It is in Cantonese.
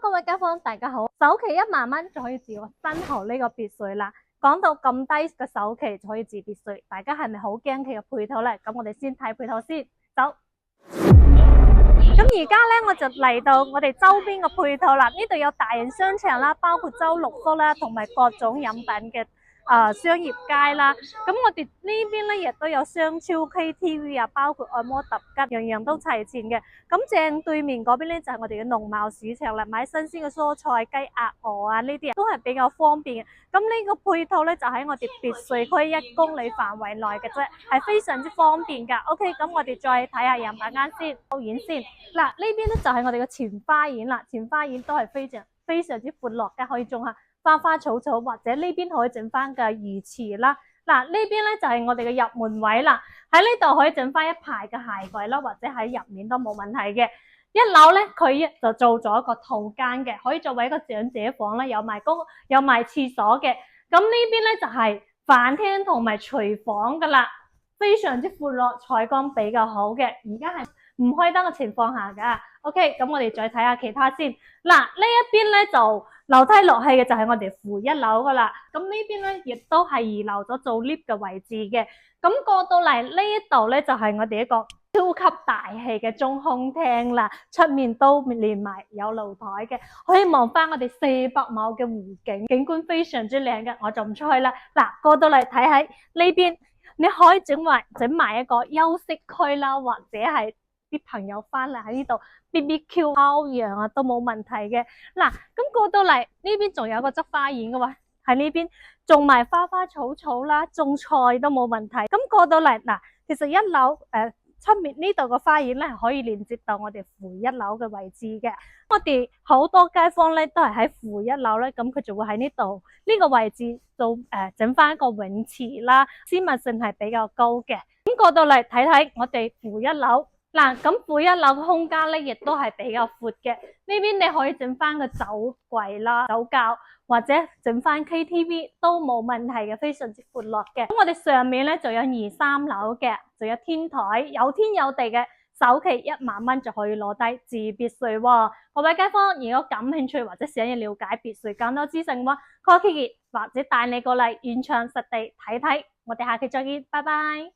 各位街坊大家好，首期1萬蚊就可以住我新豪呢個別墅啦。講到咁低嘅首期就可以住別墅，大家係咪好驚佢嘅配套呢？咁我哋先睇配套先，走。咁而家咧我就嚟到我哋周邊嘅配套啦，呢度有大型商場啦，包括周六福啦，同埋各種飲品嘅商業街啦。咁我哋呢邊咧亦都有商超 KTV 啊，包括按摩特吉，樣樣都齊全嘅。咁正對面嗰邊咧就係我哋嘅農貿市場啦，買新鮮嘅蔬菜、雞、鴨、鵝啊呢啲都係比較方便嘅。咁呢個配套咧就喺我哋別墅區1公里範圍內嘅啫，係非常之方便噶。OK， 咁我哋再睇下飲品間先，導演先。嗱，呢邊咧就係我哋嘅前花園啦，前花園都係非常之闊落嘅，可以種下花花草草，或者呢邊可以整翻個魚池啦。嗱，呢邊咧就係我哋嘅入門位啦，喺呢度可以整翻一排嘅鞋櫃啦，或者喺入面都冇問題嘅。一樓咧佢就做咗一個套間嘅，可以作為一個長者房啦，有埋廁所嘅。咁呢邊咧就係飯廳同埋廚房噶啦，非常之闊落，採光比較好嘅。而家係唔開燈嘅情況下噶 ，OK， 咁我哋再睇下其他先。嗱，呢一邊咧就樓梯落去嘅就係我哋負1樓噶啦。咁呢邊咧亦都係預留咗做 lift 嘅位置嘅。咁過到嚟呢一度咧就係我哋一個超級大氣嘅中空廳啦，出面都連埋有露台嘅，可以望翻我哋400畝嘅湖景，景觀非常之靚嘅。我就唔出去啦。嗱，過到嚟睇喺呢邊，你可以整埋一個休息區啦，或者係啲朋友翻嚟喺呢度 BBQ 烤羊啊都冇問題嘅。嗱，咁過到嚟呢邊仲有一個側花園嘅喎，喺呢邊種埋花花草草啦，種菜都冇問題。咁過到嚟嗱，其實1樓出面呢度個花園咧係可以連接到我哋負1樓嘅位置嘅。我哋好多街坊咧都係喺負1樓咧，咁佢就會喺呢度呢個位置做整翻一個泳池啦，私密性係比較高嘅。咁過到嚟睇睇我哋負1樓。嗱，咁負1樓嘅空間咧，亦都係比較闊嘅。呢邊你可以整翻個酒櫃啦、酒窖，或者整翻 KTV 都冇問題嘅，非常之闊落嘅。咁我哋上面咧就有2、3樓嘅，就有天台，有天有地嘅，首期1萬蚊就可以攞低自別墅喎。各位街坊，如果感興趣或者想要了解別墅更多資訊嘅話，call Kiki 或者帶你過嚟現場實地睇睇。我哋下期再見，拜拜。